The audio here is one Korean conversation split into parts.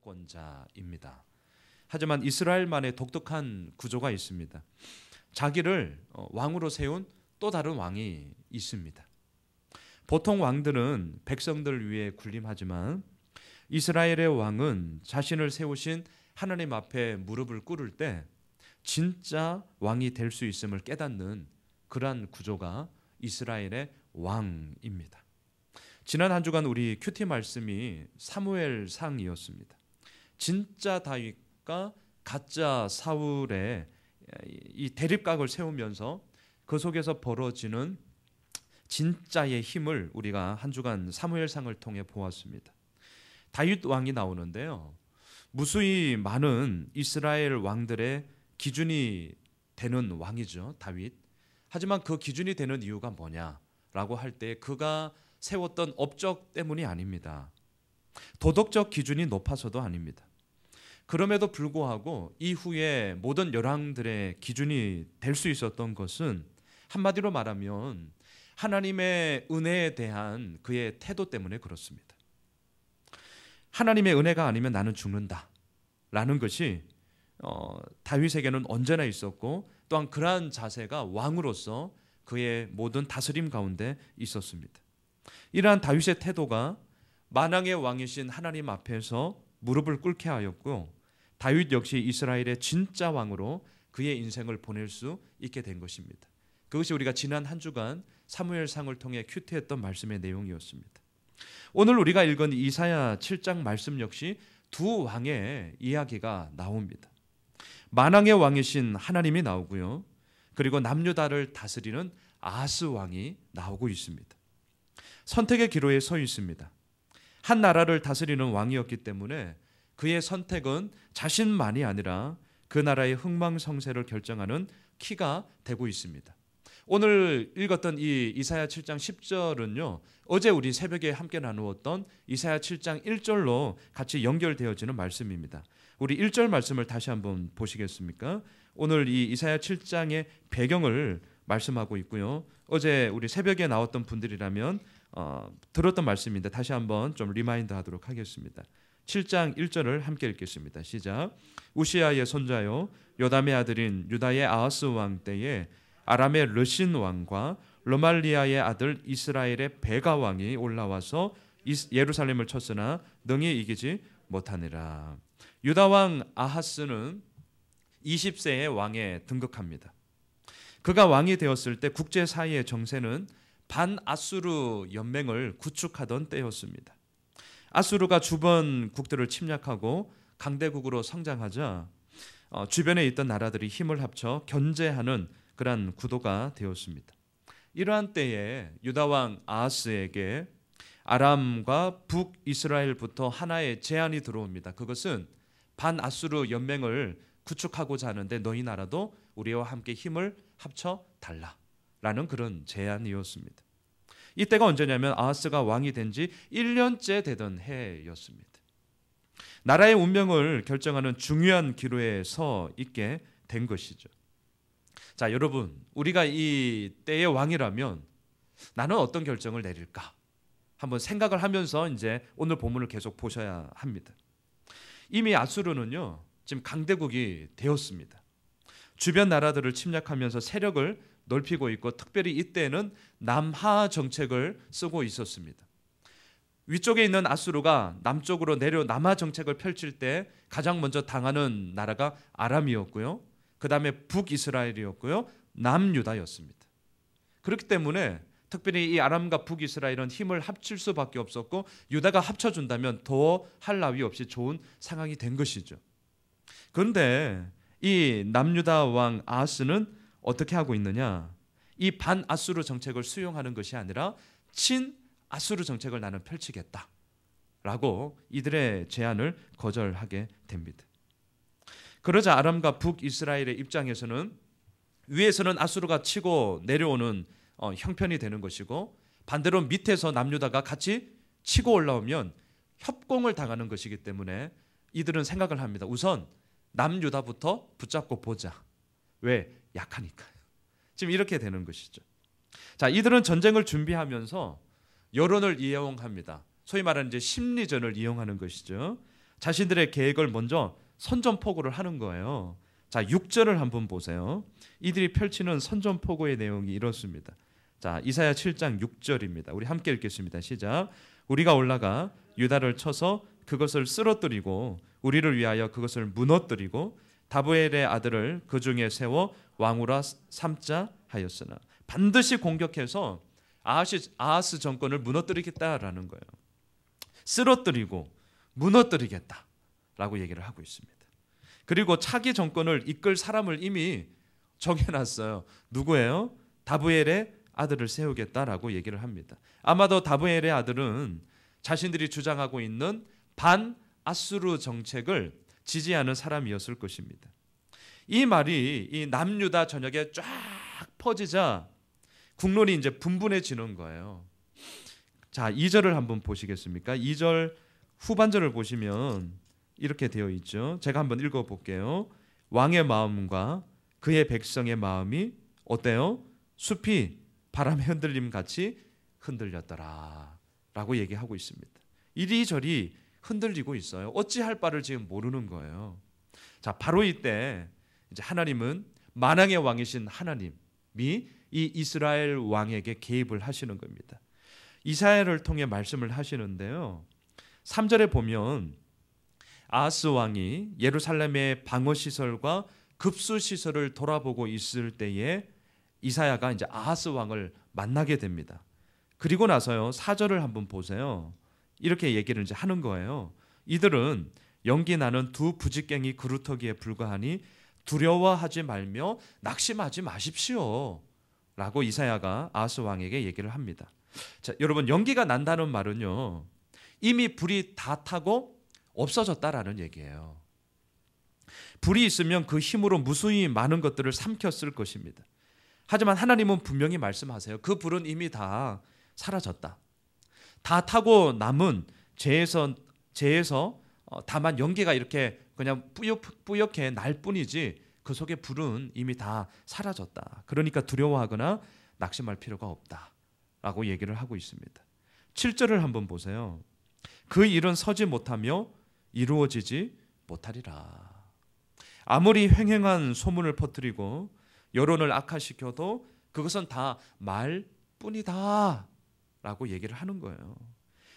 통치권자입니다. 하지만 이스라엘만의 독특한 구조가 있습니다. 자기를 왕으로 세운 또 다른 왕이 있습니다. 보통 왕들은 백성들을 위해 군림하지만 이스라엘의 왕은 자신을 세우신 하나님 앞에 무릎을 꿇을 때 진짜 왕이 될 수 있음을 깨닫는 그러한 구조가 이스라엘의 왕입니다. 지난 한 주간 우리 큐티 말씀이 사무엘상이었습니다. 진짜 다윗과 가짜 사울의 이 대립각을 세우면서 그 속에서 벌어지는 진짜의 힘을 우리가 한 주간 사무엘상을 통해 보았습니다. 다윗 왕이 나오는데요. 무수히 많은 이스라엘 왕들의 기준이 되는 왕이죠, 다윗. 하지만 그 기준이 되는 이유가 뭐냐라고 할 때 그가 세웠던 업적 때문이 아닙니다. 도덕적 기준이 높아서도 아닙니다. 그럼에도 불구하고 이후에 모든 열왕들의 기준이 될 수 있었던 것은 한마디로 말하면 하나님의 은혜에 대한 그의 태도 때문에 그렇습니다. 하나님의 은혜가 아니면 나는 죽는다 라는 것이 다윗에게는 언제나 있었고 또한 그러한 자세가 왕으로서 그의 모든 다스림 가운데 있었습니다. 이러한 다윗의 태도가 만왕의 왕이신 하나님 앞에서 무릎을 꿇게 하였고 다윗 역시 이스라엘의 진짜 왕으로 그의 인생을 보낼 수 있게 된 것입니다. 그것이 우리가 지난 한 주간 사무엘상을 통해 큐티했던 말씀의 내용이었습니다. 오늘 우리가 읽은 이사야 7장 말씀 역시 두 왕의 이야기가 나옵니다. 만왕의 왕이신 하나님이 나오고요. 그리고 남유다를 다스리는 아하스 왕이 나오고 있습니다. 선택의 기로에 서 있습니다. 한 나라를 다스리는 왕이었기 때문에 그의 선택은 자신만이 아니라 그 나라의 흥망성쇠를 결정하는 키가 되고 있습니다. 오늘 읽었던 이 이사야 7장 10절은요. 어제 우리 새벽에 함께 나누었던 이사야 7장 1절로 같이 연결되어지는 말씀입니다. 우리 1절 말씀을 다시 한번 보시겠습니까? 오늘 이 이사야 7장의 배경을 말씀하고 있고요. 어제 우리 새벽에 나왔던 분들이라면 들었던 말씀인데 다시 한번 좀 리마인드 하도록 하겠습니다. 7장 1절을 함께 읽겠습니다. 시작. 우시아의 손자요 요담의 아들인 유다의 아하스 왕 때에 아람의 르신 왕과 르말리아의 아들 이스라엘의 베가 왕이 올라와서 예루살렘을 쳤으나 능히 이기지 못하니라. 유다 왕 아하스는 20세의 왕에 등극합니다. 그가 왕이 되었을 때 국제사회의 정세는 반아수르 연맹을 구축하던 때였습니다. 아수르가 주변 국들을 침략하고 강대국으로 성장하자 주변에 있던 나라들이 힘을 합쳐 견제하는 그러한 구도가 되었습니다. 이러한 때에 유다 왕 아하스에게 아람과 북이스라엘부터 하나의 제안이 들어옵니다. 그것은 반아수르 연맹을 구축하고자 하는데 너희 나라도 우리와 함께 힘을 합쳐 달라라는 그런 제안이었습니다. 이때가 언제냐면 아하스가 왕이 된 지 1년째 되던 해였습니다. 나라의 운명을 결정하는 중요한 기로에 서 있게 된 것이죠. 자, 여러분, 우리가 이 때의 왕이라면 나는 어떤 결정을 내릴까? 한번 생각을 하면서 이제 오늘 본문을 계속 보셔야 합니다. 이미 아수르는요, 지금 강대국이 되었습니다. 주변 나라들을 침략하면서 세력을 넓히고 있고 특별히 이때는 남하 정책을 쓰고 있었습니다. 위쪽에 있는 아수르가 남쪽으로 내려 남하 정책을 펼칠 때 가장 먼저 당하는 나라가 아람이었고요. 그 다음에 북이스라엘이었고요. 남유다였습니다. 그렇기 때문에 특별히 이 아람과 북이스라엘은 힘을 합칠 수밖에 없었고 유다가 합쳐준다면 더 할 나위 없이 좋은 상황이 된 것이죠. 그런데 이 남유다 왕 아하스는 어떻게 하고 있느냐? 이 반아수르 정책을 수용하는 것이 아니라 친아수르 정책을 나는 펼치겠다라고 이들의 제안을 거절하게 됩니다. 그러자 아람과 북이스라엘의 입장에서는 위에서는 아수르가 치고 내려오는 형편이 되는 것이고 반대로 밑에서 남유다가 같이 치고 올라오면 협공을 당하는 것이기 때문에 이들은 생각을 합니다. 우선 남유다부터 붙잡고 보자. 왜? 약하니까요. 지금 이렇게 되는 것이죠. 자, 이들은 전쟁을 준비하면서 여론을 이용합니다. 소위 말하는 이제 심리전을 이용하는 것이죠. 자신들의 계획을 먼저 선전포고를 하는 거예요. 자, 6절을 한번 보세요. 이들이 펼치는 선전포고의 내용이 이렇습니다. 자, 이사야 7장 6절입니다. 우리 함께 읽겠습니다. 시작. 우리가 올라가 유다를 쳐서 그것을 쓰러뜨리고 우리를 위하여 그것을 무너뜨리고 다브엘의 아들을 그 중에 세워 왕으로 삼자 하였으나, 반드시 공격해서 아하스 정권을 무너뜨리겠다라는 거예요. 쓰러뜨리고 무너뜨리겠다라고 얘기를 하고 있습니다. 그리고 차기 정권을 이끌 사람을 이미 정해놨어요. 누구예요? 다브엘의 아들을 세우겠다라고 얘기를 합니다. 아마도 다브엘의 아들은 자신들이 주장하고 있는 반아수르 정책을 지지하는 사람이었을 것입니다. 이 말이 이 남유다 전역에 쫙 퍼지자 국론이 이제 분분해지는 거예요. 자, 2절을 한번 보시겠습니까? 2절 후반절을 보시면 이렇게 되어 있죠. 제가 한번 읽어볼게요. 왕의 마음과 그의 백성의 마음이 어때요? 숲이 바람에 흔들림 같이 흔들렸더라 라고 얘기하고 있습니다. 이리저리 흔들리고 있어요. 어찌할 바를 지금 모르는 거예요. 자, 바로 이때 이제 하나님은 만왕의 왕이신 하나님이 이 이스라엘 왕에게 개입을 하시는 겁니다. 이사야를 통해 말씀을 하시는데요. 3절에 보면 아하스 왕이 예루살렘의 방어 시설과 급수 시설을 돌아보고 있을 때에 이사야가 이제 아하스 왕을 만나게 됩니다. 그리고 나서요, 4절을 한번 보세요. 이렇게 얘기를 이제 하는 거예요. 이들은 연기 나는 두 부직갱이 그루터기에 불과하니 두려워하지 말며 낙심하지 마십시오 라고 이사야가 아하스 왕에게 얘기를 합니다. 자, 여러분, 연기가 난다는 말은요, 이미 불이 다 타고 없어졌다라는 얘기예요. 불이 있으면 그 힘으로 무수히 많은 것들을 삼켰을 것입니다. 하지만 하나님은 분명히 말씀하세요. 그 불은 이미 다 사라졌다. 다 타고 남은 재에서 다만 연기가 이렇게 그냥 뿌옇게 날 뿐이지 그 속에 불은 이미 다 사라졌다. 그러니까 두려워하거나 낙심할 필요가 없다 라고 얘기를 하고 있습니다. 7절을 한번 보세요. 그 일은 서지 못하며 이루어지지 못하리라. 아무리 횡행한 소문을 퍼뜨리고 여론을 악화시켜도 그것은 다 말뿐이다 라고 얘기를 하는 거예요.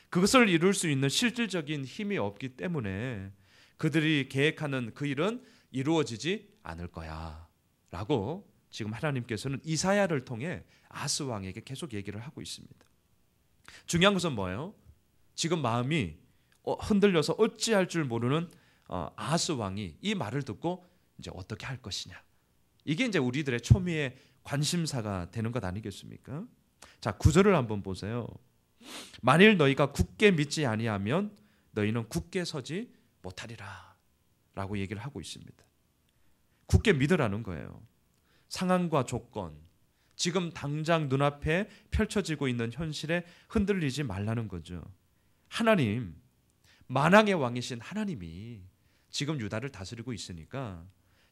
그것을 이룰 수 있는 실질적인 힘이 없기 때문에 그들이 계획하는 그 일은 이루어지지 않을 거야 라고 지금 하나님께서는 이사야를 통해 아하스 왕에게 계속 얘기를 하고 있습니다. 중요한 것은 뭐예요? 지금 마음이 흔들려서 어찌할 줄 모르는 아하스 왕이 이 말을 듣고 이제 어떻게 할 것이냐, 이게 이제 우리들의 초미의 관심사가 되는 것 아니겠습니까? 자, 9절을 한번 보세요. 만일 너희가 굳게 믿지 아니하면 너희는 굳게 서지 못하리라 라고 얘기를 하고 있습니다. 굳게 믿으라는 거예요. 상황과 조건, 지금 당장 눈앞에 펼쳐지고 있는 현실에 흔들리지 말라는 거죠. 하나님, 만왕의 왕이신 하나님이 지금 유다를 다스리고 있으니까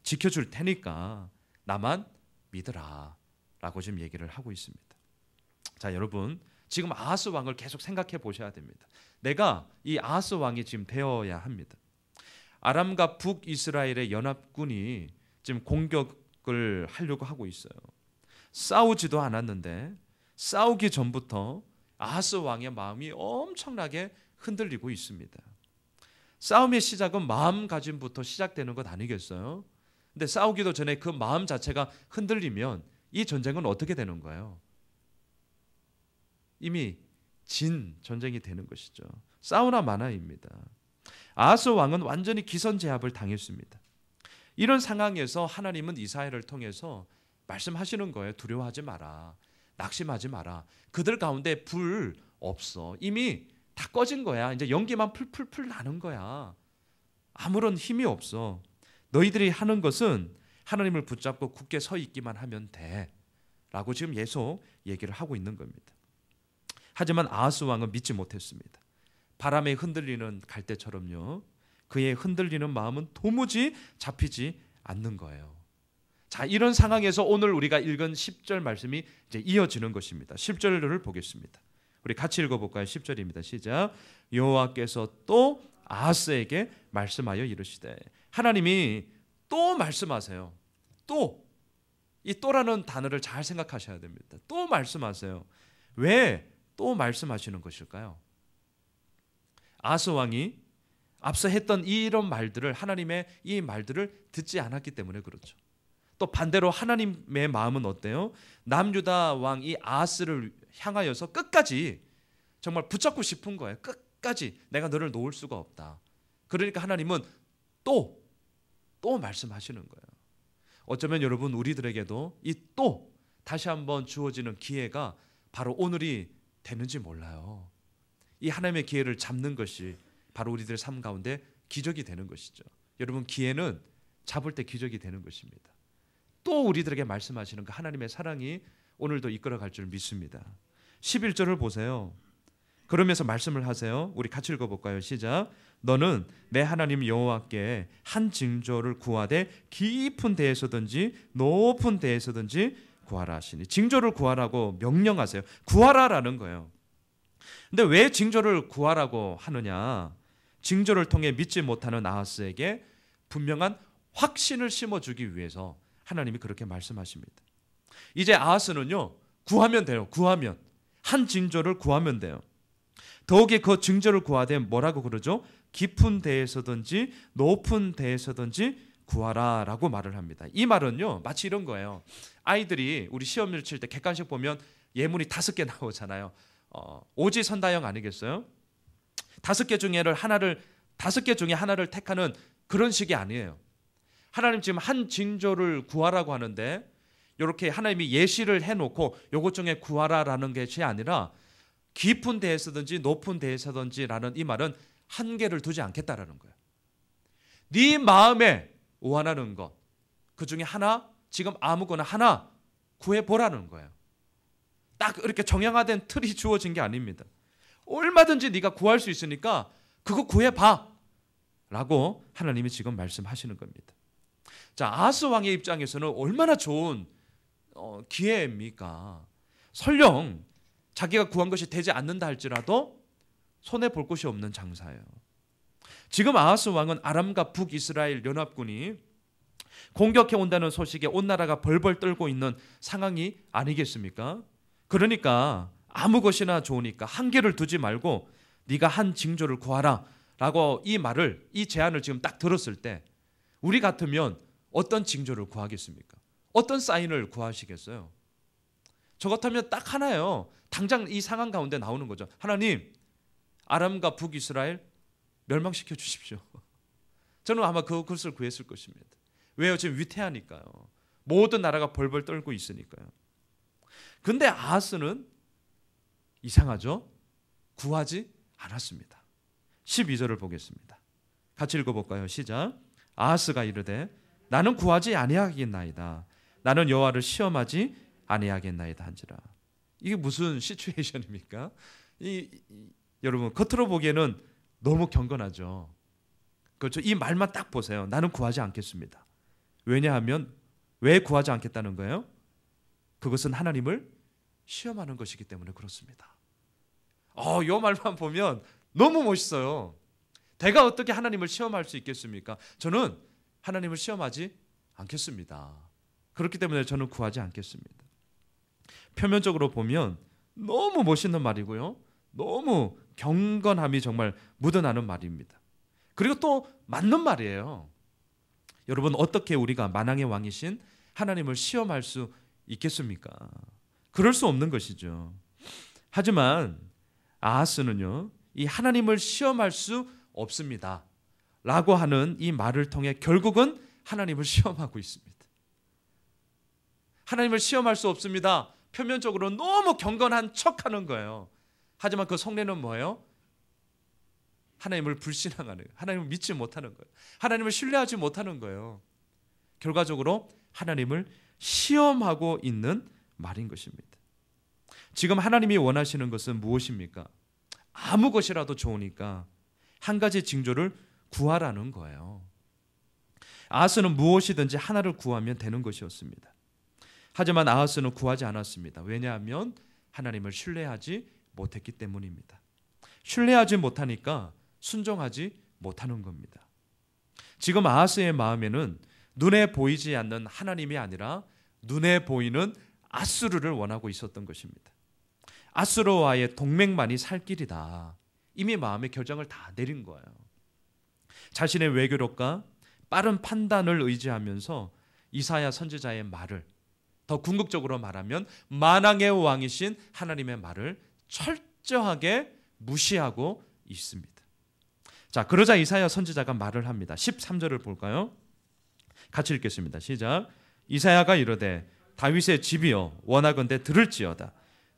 지켜줄 테니까 나만 믿으라 라고 지금 얘기를 하고 있습니다. 자, 여러분, 지금 아하스 왕을 계속 생각해 보셔야 됩니다. 내가 이 아하스 왕이 지금 되어야 합니다. 아람과 북이스라엘의 연합군이 지금 공격을 하려고 하고 있어요. 싸우지도 않았는데 싸우기 전부터 아하스 왕의 마음이 엄청나게 흔들리고 있습니다. 싸움의 시작은 마음가짐부터 시작되는 것 아니겠어요? 근데 싸우기도 전에 그 마음 자체가 흔들리면 이 전쟁은 어떻게 되는 거예요? 이미 진 전쟁이 되는 것이죠. 싸우나 마나입니다. 아하스 왕은 완전히 기선제압을 당했습니다. 이런 상황에서 하나님은 이사야를 통해서 말씀하시는 거예요. 두려워하지 마라. 낙심하지 마라. 그들 가운데 불 없어. 이미 다 꺼진 거야. 이제 연기만 풀풀풀 나는 거야. 아무런 힘이 없어. 너희들이 하는 것은 하나님을 붙잡고 굳게 서 있기만 하면 돼 라고 지금 계속 얘기를 하고 있는 겁니다. 하지만 아하스 왕은 믿지 못했습니다. 바람에 흔들리는 갈대처럼요, 그의 흔들리는 마음은 도무지 잡히지 않는 거예요. 자, 이런 상황에서 오늘 우리가 읽은 10절 말씀이 이제 이어지는 것입니다. 10절을 보겠습니다. 우리 같이 읽어볼까요? 10절입니다. 시작. 여호와께서 또 아하스에게 말씀하여 이르시되, 하나님이 또 말씀하세요. 또, 이 또라는 단어를 잘 생각하셔야 됩니다. 또 말씀하세요. 왜 또 말씀하시는 것일까요? 아하스 왕이 앞서 했던 이런 말들을, 하나님의 이 말들을 듣지 않았기 때문에 그렇죠. 또 반대로 하나님의 마음은 어때요? 남유다 왕 이 아하스를 향하여서 끝까지 정말 붙잡고 싶은 거예요. 끝까지 내가 너를 놓을 수가 없다. 그러니까 하나님은 또 말씀하시는 거예요. 어쩌면 여러분, 우리들에게도 이 또 다시 한번 주어지는 기회가 바로 오늘이 되는지 몰라요. 이 하나님의 기회를 잡는 것이 바로 우리들의 삶 가운데 기적이 되는 것이죠. 여러분, 기회는 잡을 때 기적이 되는 것입니다. 또 우리들에게 말씀하시는 그 하나님의 사랑이 오늘도 이끌어갈 줄 믿습니다. 11절을 보세요. 그러면서 말씀을 하세요. 우리 같이 읽어볼까요? 시작. 너는 내 하나님 여호와께 한 징조를 구하되 깊은 데에서든지 높은 데에서든지 구하라 하시니, 징조를 구하라고 명령하세요. 구하라라는 거예요. 근데 왜 징조를 구하라고 하느냐? 징조를 통해 믿지 못하는 아하스에게 분명한 확신을 심어주기 위해서 하나님이 그렇게 말씀하십니다. 이제 아하스는요, 구하면 돼요. 구하면, 한 징조를 구하면 돼요. 더욱이 그 징조를 구하되 뭐라고 그러죠? 깊은 데에서든지 높은 데에서든지 구하라라고 말을 합니다. 이 말은요, 마치 이런 거예요. 아이들이 우리 시험을 칠 때 객관식 보면 예문이 5개 나오잖아요. 오지선다형 아니겠어요? 5개 중에 하나를 택하는 그런 식이 아니에요. 하나님 지금 한 징조를 구하라고 하는데, 이렇게 하나님이 예시를 해놓고 요것 중에 구하라라는 것이 아니라 깊은 데에서든지 높은 데에서든지라는 이 말은 한계를 두지 않겠다라는 거예요. 네 마음에 원하는 것, 그 중에 하나, 지금 아무거나 하나 구해보라는 거예요. 딱 이렇게 정형화된 틀이 주어진 게 아닙니다. 얼마든지 네가 구할 수 있으니까 그거 구해봐 라고 하나님이 지금 말씀하시는 겁니다. 자, 아하스 왕의 입장에서는 얼마나 좋은 기회입니까? 설령 자기가 구한 것이 되지 않는다 할지라도 손해볼 곳이 없는 장사예요. 지금 아하스 왕은 아람과 북이스라엘 연합군이 공격해 온다는 소식에 온 나라가 벌벌 떨고 있는 상황이 아니겠습니까? 그러니까 아무 것이나 좋으니까 한계를 두지 말고 네가 한 징조를 구하라 라고 이 제안을 지금 딱 들었을 때 우리 같으면 어떤 징조를 구하겠습니까? 어떤 사인을 구하시겠어요? 저 같으면 딱 하나예요. 당장 이 상황 가운데 나오는 거죠. 하나님, 아람과 북이스라엘 멸망시켜 주십시오. 저는 아마 그것을 구했을 것입니다. 왜요? 지금 위태하니까요. 모든 나라가 벌벌 떨고 있으니까요. 근데 아하스는 이상하죠? 구하지 않았습니다. 12절을 보겠습니다. 같이 읽어볼까요? 시작. 아하스가 이르되 나는 구하지 아니하겠나이다. 나는 여호와를 시험하지 아니하겠나이다 한지라. 이게 무슨 시츄에이션입니까? 여러분, 겉으로 보기에는 너무 경건하죠. 그렇죠? 이 말만 딱 보세요. 나는 구하지 않겠습니다. 왜냐하면 왜 구하지 않겠다는 거예요? 그것은 하나님을 시험하는 것이기 때문에 그렇습니다. 이 말만 보면 너무 멋있어요. 내가 어떻게 하나님을 시험할 수 있겠습니까? 저는 하나님을 시험하지 않겠습니다. 그렇기 때문에 저는 구하지 않겠습니다. 표면적으로 보면 너무 멋있는 말이고요. 너무 경건함이 정말 묻어나는 말입니다. 그리고 또 맞는 말이에요. 여러분, 어떻게 우리가 만왕의 왕이신 하나님을 시험할 수 있겠습니까? 그럴 수 없는 것이죠. 하지만 아하스는요, 이 하나님을 시험할 수 없습니다 라고 하는 이 말을 통해 결국은 하나님을 시험하고 있습니다. 하나님을 시험할 수 없습니다. 표면적으로 너무 경건한 척하는 거예요. 하지만 그 속내는 뭐예요? 하나님을 불신앙하는 거예요. 하나님을 믿지 못하는 거예요. 하나님을 신뢰하지 못하는 거예요. 결과적으로 하나님을 시험하고 있는 말인 것입니다. 지금 하나님이 원하시는 것은 무엇입니까? 아무 것이라도 좋으니까 한 가지 징조를 구하라는 거예요. 아하스는 무엇이든지 하나를 구하면 되는 것이었습니다. 하지만 아하스는 구하지 않았습니다. 왜냐하면 하나님을 신뢰하지 못했기 때문입니다. 신뢰하지 못하니까 순종하지 못하는 겁니다. 지금 아하스의 마음에는 눈에 보이지 않는 하나님이 아니라 눈에 보이는 아수르를 원하고 있었던 것입니다. 아수르와의 동맹만이 살 길이다. 이미 마음의 결정을 다 내린 거예요. 자신의 외교력과 빠른 판단을 의지하면서 이사야 선지자의 말을, 더 궁극적으로 말하면 만왕의 왕이신 하나님의 말을 철저하게 무시하고 있습니다. 자, 그러자 이사야 선지자가 말을 합니다. 13절을 볼까요? 같이 읽겠습니다. 시작. 이사야가 이르되 다윗의 집이여 원하건대 들을지어다.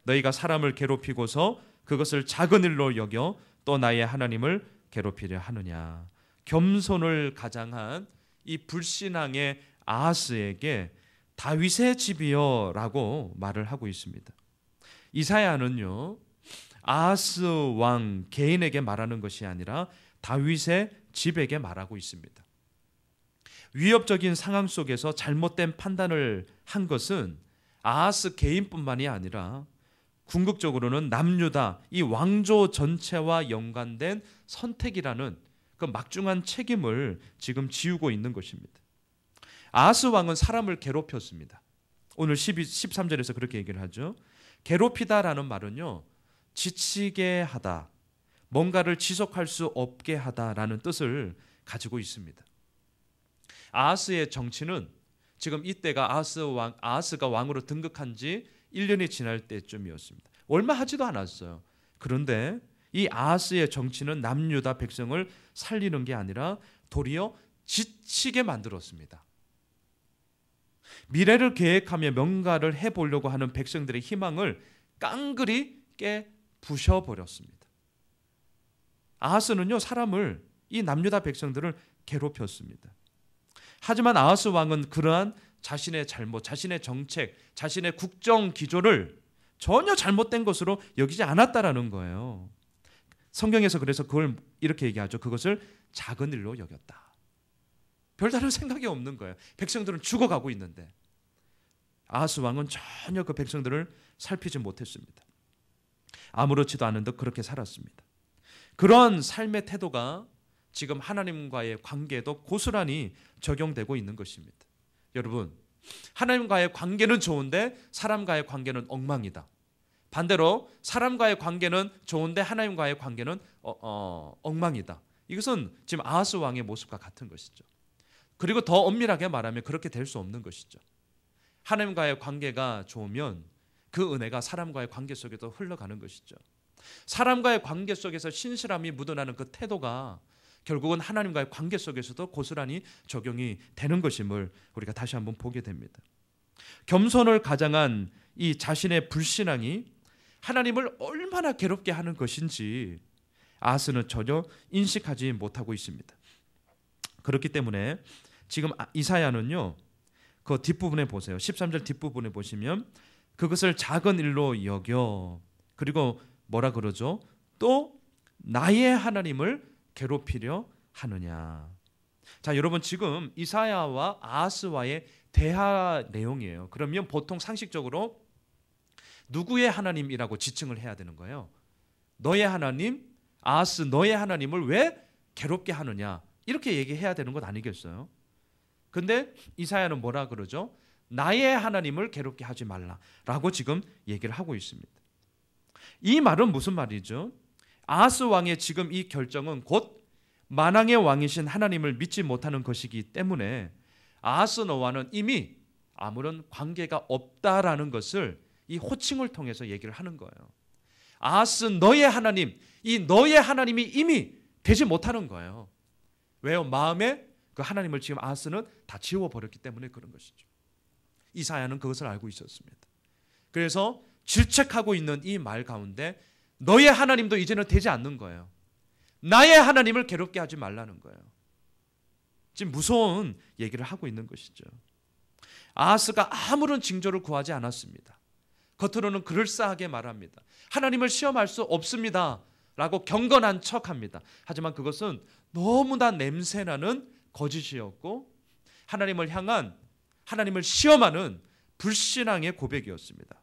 너희가 사람을 괴롭히고서 그것을 작은 일로 여겨 또 나의 하나님을 괴롭히려 하느냐. 겸손을 가장한 이 불신앙의 아하스에게 다윗의 집이여 라고 말을 하고 있습니다. 이사야는요, 아하스 왕 개인에게 말하는 것이 아니라 다윗의 집에게 말하고 있습니다. 위협적인 상황 속에서 잘못된 판단을 한 것은 아하스 개인뿐만이 아니라 궁극적으로는 남유다 이 왕조 전체와 연관된 선택이라는 그 막중한 책임을 지금 지우고 있는 것입니다. 아하스 왕은 사람을 괴롭혔습니다. 오늘 13절에서 그렇게 얘기를 하죠. 괴롭히다라는 말은요, 지치게 하다, 뭔가를 지속할 수 없게 하다라는 뜻을 가지고 있습니다. 아하스의 정치는 지금 이때가 아하스가 왕으로 등극한 지 1년이 지날 때쯤이었습니다. 얼마 하지도 않았어요. 그런데 이 아하스의 정치는 남유다 백성을 살리는 게 아니라 도리어 지치게 만들었습니다. 미래를 계획하며 뭔가를 해보려고 하는 백성들의 희망을 깡그리 깨 부셔버렸습니다. 아하스는요, 사람을, 이 남유다 백성들을 괴롭혔습니다. 하지만 아하스 왕은 그러한 자신의 잘못, 자신의 정책, 자신의 국정 기조를 전혀 잘못된 것으로 여기지 않았다라는 거예요. 성경에서 그래서 그걸 이렇게 얘기하죠. 그것을 작은 일로 여겼다. 별다른 생각이 없는 거예요. 백성들은 죽어가고 있는데 아하스 왕은 전혀 그 백성들을 살피지 못했습니다. 아무렇지도 않은 듯 그렇게 살았습니다. 그런 삶의 태도가 지금 하나님과의 관계에도 고스란히 적용되고 있는 것입니다. 여러분, 하나님과의 관계는 좋은데 사람과의 관계는 엉망이다. 반대로 사람과의 관계는 좋은데 하나님과의 관계는 엉망이다. 이것은 지금 아하스 왕의 모습과 같은 것이죠. 그리고 더 엄밀하게 말하면 그렇게 될 수 없는 것이죠. 하나님과의 관계가 좋으면 그 은혜가 사람과의 관계 속에도 흘러가는 것이죠. 사람과의 관계 속에서 신실함이 묻어나는 그 태도가 결국은 하나님과의 관계 속에서도 고스란히 적용이 되는 것임을 우리가 다시 한번 보게 됩니다. 겸손을 가장한 이 자신의 불신앙이 하나님을 얼마나 괴롭게 하는 것인지 아하스는 전혀 인식하지 못하고 있습니다. 그렇기 때문에 지금 이사야는요, 그 뒷부분에 보세요. 13절 뒷부분에 보시면 그것을 작은 일로 여겨, 그리고 뭐라 그러죠? 또 나의 하나님을 괴롭히려 하느냐. 자, 여러분, 지금 이사야와 아하스와의 대화 내용이에요. 그러면 보통 상식적으로 누구의 하나님이라고 지칭을 해야 되는 거예요? 너의 하나님, 아하스 너의 하나님을 왜 괴롭게 하느냐, 이렇게 얘기해야 되는 것 아니겠어요? 근데 이사야는 뭐라 그러죠? 나의 하나님을 괴롭게 하지 말라라고 지금 얘기를 하고 있습니다. 이 말은 무슨 말이죠? 아하스 왕의 지금 이 결정은 곧 만왕의 왕이신 하나님을 믿지 못하는 것이기 때문에 아하스 너와는 이미 아무런 관계가 없다라는 것을 이 호칭을 통해서 얘기를 하는 거예요. 아하스 너의 하나님, 이 너의 하나님이 이미 되지 못하는 거예요. 왜요? 마음에 그 하나님을 지금 아하스는 다 지워버렸기 때문에 그런 것이죠. 이사야는 그것을 알고 있었습니다. 그래서 질책하고 있는 이 말 가운데 너의 하나님도 이제는 되지 않는 거예요. 나의 하나님을 괴롭게 하지 말라는 거예요. 지금 무서운 얘기를 하고 있는 것이죠. 아하스가 아무런 징조를 구하지 않았습니다. 겉으로는 그럴싸하게 말합니다. 하나님을 시험할 수 없습니다 라고 경건한 척합니다. 하지만 그것은 너무나 냄새나는 거짓이었고 하나님을 향한, 하나님을 시험하는 불신앙의 고백이었습니다.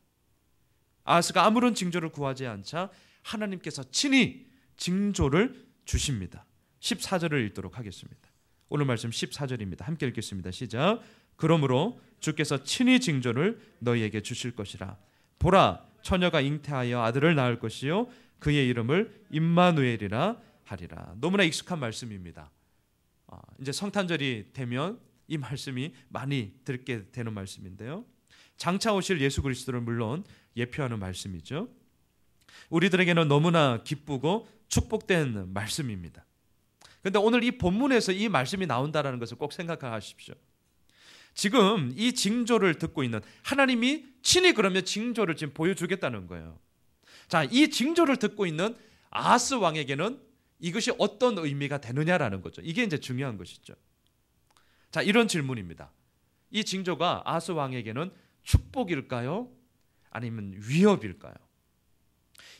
아하스가 아무런 징조를 구하지 않자 하나님께서 친히 징조를 주십니다. 14절을 읽도록 하겠습니다. 오늘 말씀 14절입니다. 함께 읽겠습니다. 시작. 그러므로 주께서 친히 징조를 너희에게 주실 것이라. 보라, 처녀가 잉태하여 아들을 낳을 것이요 그의 이름을 임마누엘이라 하리라. 너무나 익숙한 말씀입니다. 이제 성탄절이 되면 이 말씀이 많이 듣게 되는 말씀인데요. 장차 오실 예수 그리스도를 물론 예표하는 말씀이죠. 우리들에게는 너무나 기쁘고 축복된 말씀입니다. 그런데 오늘 이 본문에서 이 말씀이 나온다는 것을 꼭 생각하십시오. 지금 이 징조를 듣고 있는 하나님이 친히 그러면 징조를 지금 보여주겠다는 거예요. 자, 이 징조를 듣고 있는 아하스 왕에게는 이것이 어떤 의미가 되느냐라는 거죠. 이게 이제 중요한 것이죠. 자, 이런 질문입니다. 이 징조가 아하스 왕에게는 축복일까요? 아니면 위협일까요?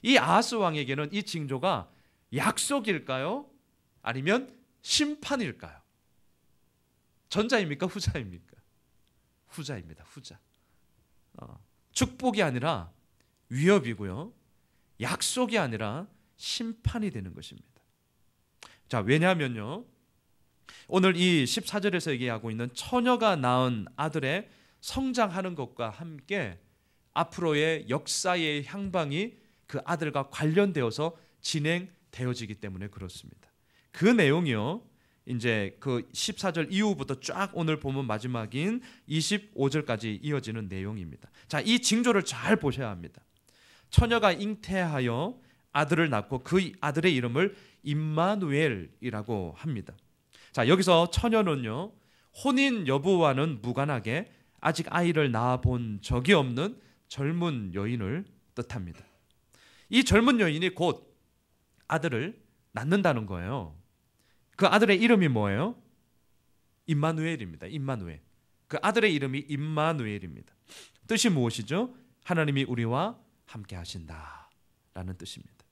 이 아하스 왕에게는 이 징조가 약속일까요? 아니면 심판일까요? 전자입니까? 후자입니까? 후자입니다. 후자. 축복이 아니라 위협이고요. 약속이 아니라 심판이 되는 것입니다. 자, 왜냐하면요, 오늘 이 14절에서 얘기하고 있는 처녀가 낳은 아들의 성장하는 것과 함께 앞으로의 역사의 향방이 그 아들과 관련되어서 진행되어지기 때문에 그렇습니다. 그 내용이요, 이제 그 14절 이후부터 쫙 오늘 보면 마지막인 25절까지 이어지는 내용입니다. 자, 이 징조를 잘 보셔야 합니다. 처녀가 잉태하여 아들을 낳고 그 아들의 이름을 임마누엘이라고 합니다. 자, 여기서 처녀는요, 혼인 여부와는 무관하게 아직 아이를 낳아본 적이 없는 젊은 여인을 뜻합니다. 이 젊은 여인이 곧 아들을 낳는다는 거예요. 그 아들의 이름이 뭐예요? 임마누엘입니다. 임마누엘. 그 아들의 이름이 임마누엘입니다. 뜻이 무엇이죠? 하나님이 우리와 함께 하신다 라는 뜻입니다.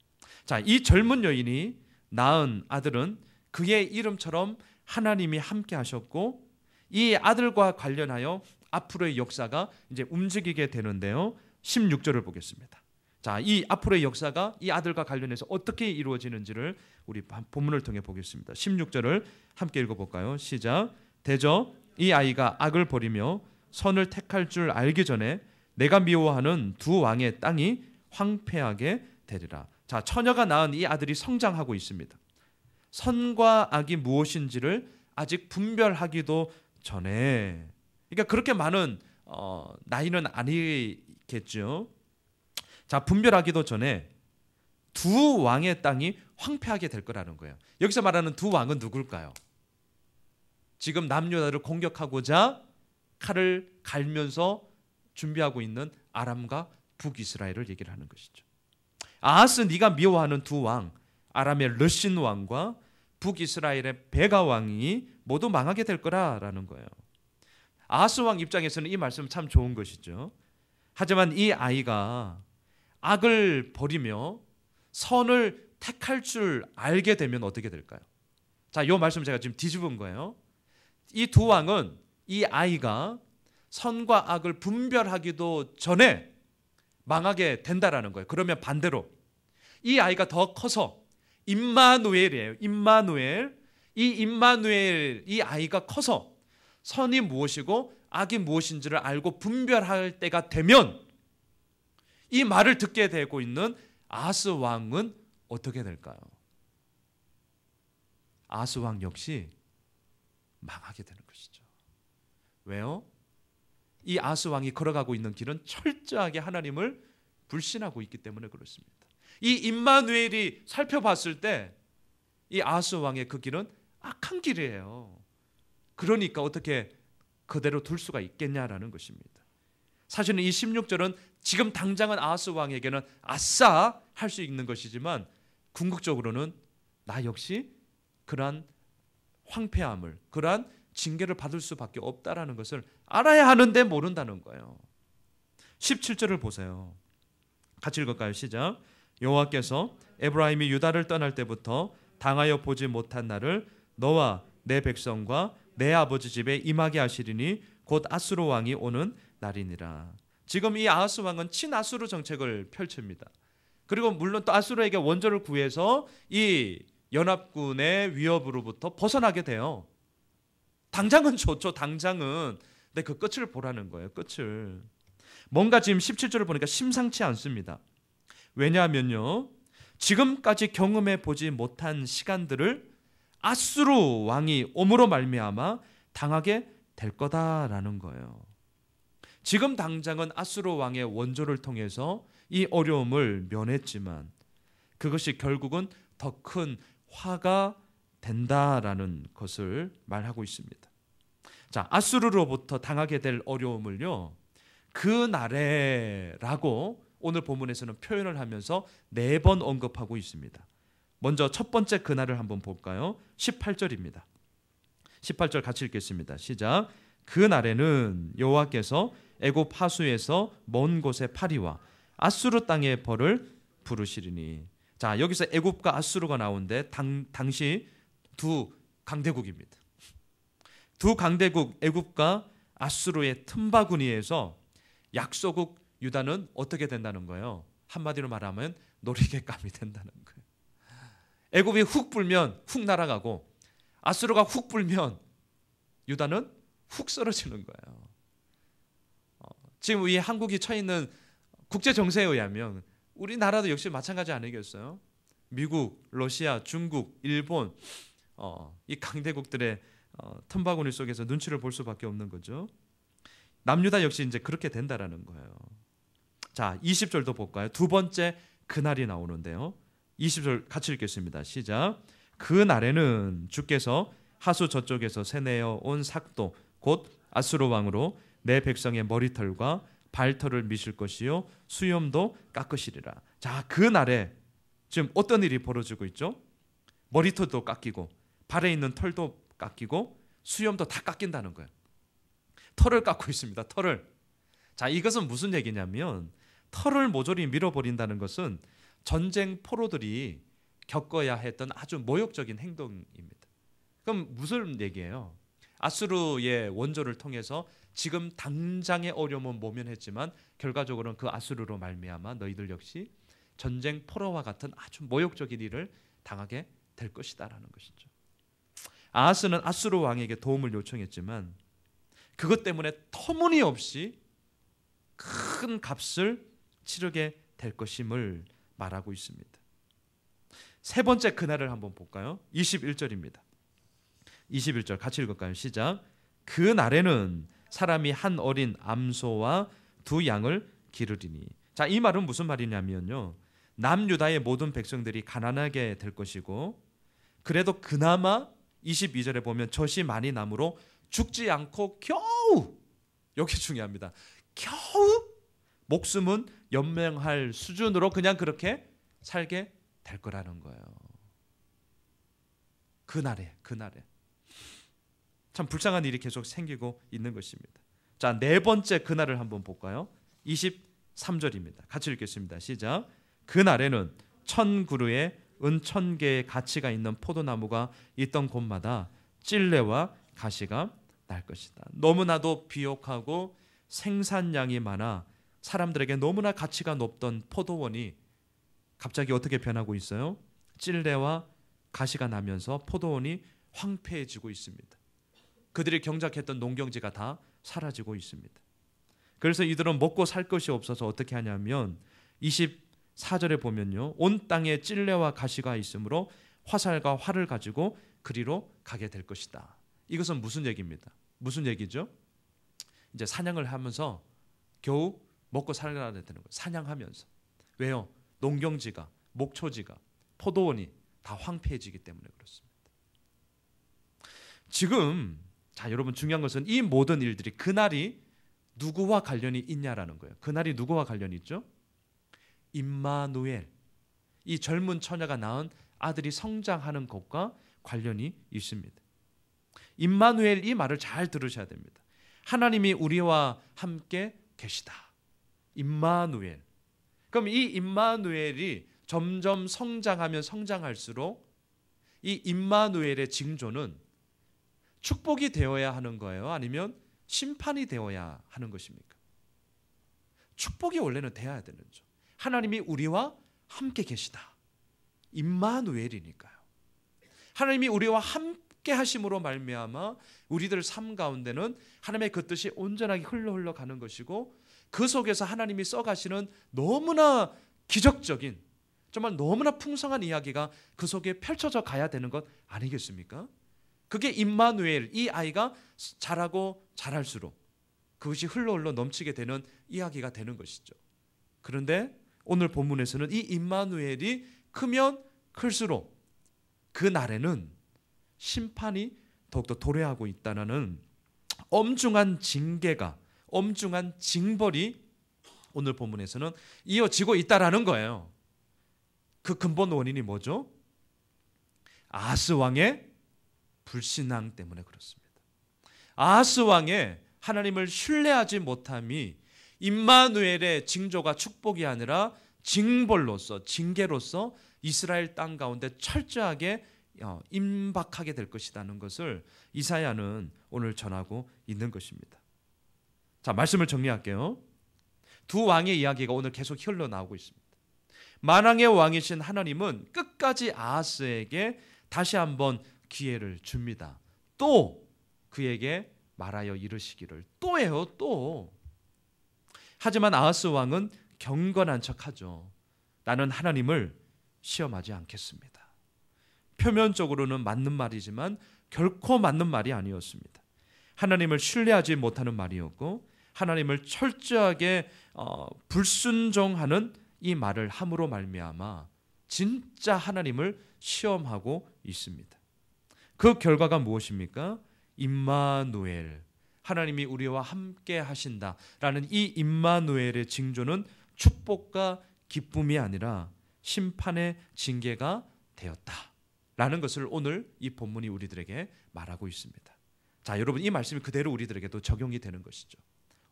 자, 이 젊은 여인이 낳은 아들은 그의 이름처럼 하나님이 함께 하셨고, 이 아들과 관련하여 앞으로의 역사가 이제 움직이게 되는데요. 16절을 보겠습니다. 자, 이 앞으로의 역사가 이 아들과 관련해서 어떻게 이루어지는지를 우리 본문을 통해 보겠습니다. 16절을 함께 읽어볼까요? 시작. 대저 이 아이가 악을 버리며 선을 택할 줄 알기 전에 내가 미워하는 두 왕의 땅이 황폐하게 되리라. 자, 처녀가 낳은 이 아들이 성장하고 있습니다. 선과 악이 무엇인지를 아직 분별하기도 전에, 그러니까 그렇게 많은 나이는 아니겠죠. 자, 분별하기도 전에 두 왕의 땅이 황폐하게 될 거라는 거예요. 여기서 말하는 두 왕은 누굴까요? 지금 남유다를 공격하고자 칼을 갈면서 준비하고 있는 아람과 북이스라엘을 얘기를 하는 것이죠. 아하스 네가 미워하는 두 왕, 아람의 르신 왕과 북이스라엘의 베가 왕이 모두 망하게 될 거라는 거예요. 아하스 왕 입장에서는 이 말씀 참 좋은 것이죠. 하지만 이 아이가 악을 버리며 선을 택할 줄 알게 되면 어떻게 될까요? 자, 이 말씀 제가 지금 뒤집은 거예요. 이 두 왕은 이 아이가 선과 악을 분별하기도 전에 망하게 된다라는 거예요. 그러면 반대로 이 아이가 더 커서 임마누엘이에요. 임마누엘. 이 임마누엘, 이 아이가 커서 선이 무엇이고 악이 무엇인지를 알고 분별할 때가 되면 이 말을 듣게 되고 있는 아하스 왕은 어떻게 될까요? 아하스 왕 역시 망하게 되는 것이죠. 왜요? 이 아하스 왕이 걸어가고 있는 길은 철저하게 하나님을 불신하고 있기 때문에 그렇습니다. 이 임마누엘이 살펴봤을 때 이 아하스 왕의 그 길은 악한 길이에요. 그러니까 어떻게 그대로 둘 수가 있겠냐라는 것입니다. 사실은 이 16절은 지금 당장은 아하스 왕에게는 아싸 할 수 있는 것이지만 궁극적으로는 나 역시 그러한 황폐함을, 그러한 징계를 받을 수밖에 없다라는 것을 알아야 하는데 모른다는 거예요. 17절을 보세요. 같이 읽을까요? 시작. 여호와께서 에브라임이 유다를 떠날 때부터 당하여 보지 못한 날을 너와 내 백성과 내 아버지 집에 임하게 하시리니 곧 아수르 왕이 오는 날이니라. 지금 이 아하스 왕은 친아수르 정책을 펼칩니다. 그리고 물론 또 아수르에게 원조를 구해서 이 연합군의 위협으로부터 벗어나게 돼요. 당장은 좋죠. 당장은. 근데 그 끝을 보라는 거예요. 끝을. 뭔가 지금 17절을 보니까 심상치 않습니다. 왜냐하면요, 지금까지 경험해 보지 못한 시간들을 아수르 왕이 옴으로 말미암아 당하게 될 거다라는 거예요. 지금 당장은 아수르 왕의 원조를 통해서 이 어려움을 면했지만 그것이 결국은 더 큰 화가 된다라는 것을 말하고 있습니다. 자, 아수르로부터 당하게 될 어려움을요, 그 날에라고 오늘 본문에서는 표현을 하면서 4번 언급하고 있습니다. 먼저 첫 번째 그날을 한번 볼까요? 18절입니다. 18절 같이 읽겠습니다. 시작. 그 날에는 여호와께서 애굽 하수에서 먼 곳의 파리와 아수르 땅의 벌을 부르시리니. 자, 여기서 애굽과 아수르가 나오는데 당시 두 강대국입니다. 두 강대국 애굽과 아수르의 틈바구니에서 약소국 유다는 어떻게 된다는 거예요? 한마디로 말하면 놀이개감이 된다는 거예요. 애굽이 훅 불면 훅 날아가고 아수르가 훅 불면 유다는 훅 쓰러지는 거예요. 지금 이 한국이 처해 있는 국제 정세에 의하면 우리나라도 역시 마찬가지 아니겠어요? 미국, 러시아, 중국, 일본 이 강대국들의 틈바구니 속에서 눈치를 볼 수밖에 없는 거죠. 남유다 역시 이제 그렇게 된다라는 거예요. 자, 20절도 볼까요? 두 번째 그날이 나오는데요. 20절 같이 읽겠습니다. 시작. 그 날에는 주께서 하수 저쪽에서 세내어 온 삭도 곧 아수르 왕으로 내 백성의 머리털과 발털을 미실 것이요 수염도 깎으시리라. 자, 그 날에 지금 어떤 일이 벌어지고 있죠? 머리털도 깎이고 발에 있는 털도 깎이고 수염도 다 깎인다는 거예요. 털을 깎고 있습니다. 털을. 자, 이것은 무슨 얘기냐면 털을 모조리 밀어버린다는 것은 전쟁 포로들이 겪어야 했던 아주 모욕적인 행동입니다. 그럼 무슨 얘기예요? 아수르의 원조를 통해서 지금 당장의 어려움은 모면했지만 결과적으로는 그 아수르로 말미암아 너희들 역시 전쟁 포로와 같은 아주 모욕적인 일을 당하게 될 것이다라는 것이죠. 아하스는 아수르 왕에게 도움을 요청했지만 그것 때문에 터무니없이 큰 값을 치르게 될 것임을 말하고 있습니다. 세 번째 그날을 한번 볼까요? 21절입니다. 21절 같이 읽을까요? 시작. 그 날에는 사람이 한 어린 암소와 두 양을 기르리니. 자, 이 말은 무슨 말이냐면요, 남유다의 모든 백성들이 가난하게 될 것이고 그래도 그나마 22절에 보면 젖이 많이 나므로 죽지 않고 겨우, 여기 중요합니다, 겨우 목숨은 연명할 수준으로 그냥 그렇게 살게 될 거라는 거예요. 그날에 참 불쌍한 일이 계속 생기고 있는 것입니다. 자, 네 번째 그날을 한번 볼까요? 23절입니다. 같이 읽겠습니다. 시작. 그날에는 1000그루의 은 1000개의 가치가 있는 포도나무가 있던 곳마다 찔레와 가시가 날 것이다. 너무나도 비옥하고 생산량이 많아 사람들에게 너무나 가치가 높던 포도원이 갑자기 어떻게 변하고 있어요? 찔레와 가시가 나면서 포도원이 황폐해지고 있습니다. 그들이 경작했던 농경지가 다 사라지고 있습니다. 그래서 이들은 먹고 살 것이 없어서 어떻게 하냐면 24절에 보면요, 온 땅에 찔레와 가시가 있으므로 화살과 활을 가지고 그리로 가게 될 것이다. 이것은 무슨 얘기입니다? 무슨 얘기죠? 이제 사냥을 하면서 겨우 먹고 살아야 되는 거예요. 사냥하면서. 왜요? 농경지가, 목초지가, 포도원이 다 황폐해지기 때문에 그렇습니다. 지금 자, 여러분 중요한 것은 이 모든 일들이 그날이 누구와 관련이 있냐라는 거예요. 그날이 누구와 관련이 있죠? 임마누엘, 이 젊은 처녀가 낳은 아들이 성장하는 것과 관련이 있습니다. 임마누엘, 이 말을 잘 들으셔야 됩니다. 하나님이 우리와 함께 계시다. 임마누엘. 그럼 이 임마누엘이 점점 성장하면 성장할수록 이 임마누엘의 징조는 축복이 되어야 하는 거예요? 아니면 심판이 되어야 하는 것입니까? 축복이 원래는 되어야 되는 거죠. 하나님이 우리와 함께 계시다. 임마누엘이니까요. 하나님이 우리와 함께 하심으로 말미암아 우리들 삶 가운데는 하나님의 그 뜻이 온전하게 흘러 가는 것이고, 그 속에서 하나님이 써가시는 너무나 기적적인, 정말 너무나 풍성한 이야기가 그 속에 펼쳐져 가야 되는 것 아니겠습니까? 그게 임마누엘, 이 아이가 자라고 자랄수록 그것이 흘러 넘치게 되는 이야기가 되는 것이죠. 그런데 오늘 본문에서는 이 임마누엘이 크면 클수록 그 날에는 심판이 더욱더 도래하고 있다는 엄중한 징계가, 엄중한 징벌이 오늘 본문에서는 이어지고 있다라는 거예요. 그 근본 원인이 뭐죠? 아하스 왕의 불신앙 때문에 그렇습니다. 아하스 왕의 하나님을 신뢰하지 못함이 임마누엘의 징조가 축복이 아니라 징벌로서, 징계로서 이스라엘 땅 가운데 철저하게 임박하게 될 것이라는 것을 이사야는 오늘 전하고 있는 것입니다. 자, 말씀을 정리할게요. 두 왕의 이야기가 오늘 계속 흘러나오고 있습니다. 만왕의 왕이신 하나님은 끝까지 아하스에게 다시 한번 기회를 줍니다. 또 그에게 말하여 이르시기를, 또예요, 또. 하지만 아하스 왕은 경건한 척하죠. 나는 하나님을 시험하지 않겠습니다. 표면적으로는 맞는 말이지만 결코 맞는 말이 아니었습니다. 하나님을 신뢰하지 못하는 말이었고, 하나님을 철저하게 불순종하는 이 말을 함으로 말미암아 진짜 하나님을 시험하고 있습니다. 그 결과가 무엇입니까? 임마누엘, 하나님이 우리와 함께 하신다라는 이 임마누엘의 징조는 축복과 기쁨이 아니라 심판의 징계가 되었다라는 것을 오늘 이 본문이 우리들에게 말하고 있습니다. 자, 여러분, 이 말씀이 그대로 우리들에게도 적용이 되는 것이죠.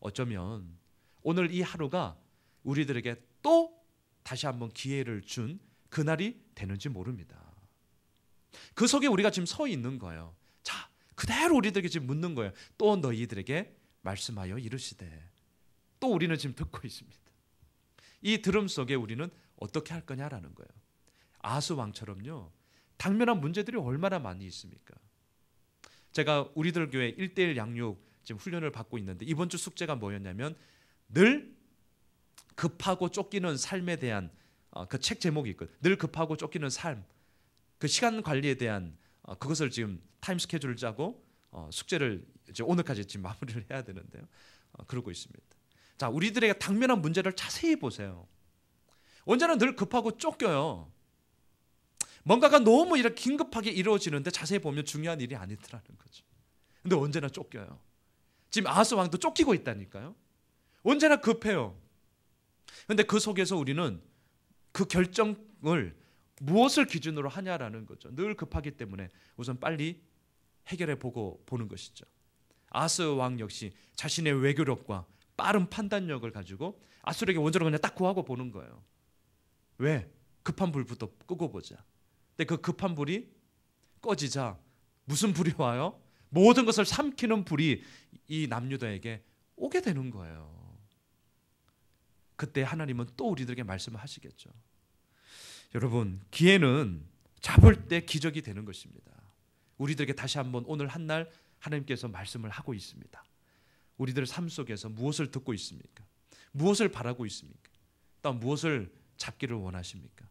어쩌면 오늘 이 하루가 우리들에게 또 다시 한번 기회를 준 그날이 되는지 모릅니다. 그 속에 우리가 지금 서 있는 거예요. 자, 그대로 우리들에게 지금 묻는 거예요. 또 너희들에게 말씀하여 이르시되. 또 우리는 지금 듣고 있습니다. 이 들음 속에 우리는 어떻게 할 거냐라는 거예요. 아하스 왕처럼요, 당면한 문제들이 얼마나 많이 있습니까? 제가 우리들 교회 1:1 양육 지금 훈련을 받고 있는데, 이번 주 숙제가 뭐였냐면 늘 급하고 쫓기는 삶에 대한 그 책 제목이 있거든요. 늘 급하고 쫓기는 삶, 그 시간 관리에 대한 그것을 지금 타임 스케줄을 짜고 숙제를 이제 오늘까지 지금 마무리를 해야 되는데요. 그러고 있습니다. 자, 우리들에게 당면한 문제를 자세히 보세요. 언제나 늘 급하고 쫓겨요. 뭔가가 너무 이렇게 긴급하게 이루어지는데 자세히 보면 중요한 일이 아니더라는 거죠. 근데 언제나 쫓겨요. 지금 아하스 왕도 쫓기고 있다니까요. 언제나 급해요. 근데 그 속에서 우리는 그 결정을 무엇을 기준으로 하냐라는 거죠. 늘 급하기 때문에 우선 빨리 해결해 보는 것이죠. 아하스 왕 역시 자신의 외교력과 빠른 판단력을 가지고 아수르에게 원조를 그냥 딱 구하고 보는 거예요. 왜? 급한 불부터 끄고 보자. 근데 그 급한 불이 꺼지자 무슨 불이 와요? 모든 것을 삼키는 불이 이 남유다에게 오게 되는 거예요. 그때 하나님은 또 우리들에게 말씀을 하시겠죠. 여러분, 기회는 잡을 때 기적이 되는 것입니다. 우리들에게 다시 한번 오늘 한날 하나님께서 말씀을 하고 있습니다. 우리들 삶 속에서 무엇을 듣고 있습니까? 무엇을 바라고 있습니까? 또 무엇을 잡기를 원하십니까?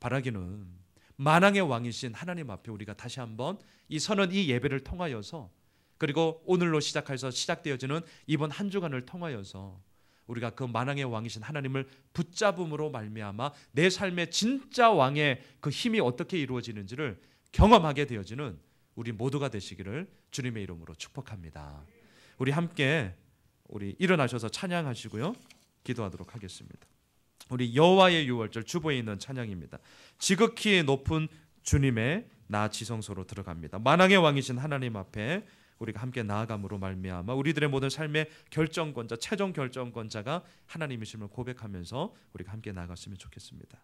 바라기는 만왕의 왕이신 하나님 앞에 우리가 다시 한번 이 선언, 이 예배를 통하여서, 그리고 오늘로 시작해서 시작되어지는 이번 한 주간을 통하여서 우리가 그 만왕의 왕이신 하나님을 붙잡음으로 말미암아 내 삶의 진짜 왕의 그 힘이 어떻게 이루어지는지를 경험하게 되어지는 우리 모두가 되시기를 주님의 이름으로 축복합니다. 우리 함께 일어나셔서 찬양하시고요, 기도하도록 하겠습니다. 우리 여호와의 유월절 주보에 있는 찬양입니다. 지극히 높은 주님의 나 지성소로 들어갑니다. 만왕의 왕이신 하나님 앞에 우리가 함께 나아감으로 말미암아 우리들의 모든 삶의 결정권자, 최종 결정권자가 하나님이심을 고백하면서 우리가 함께 나아갔으면 좋겠습니다.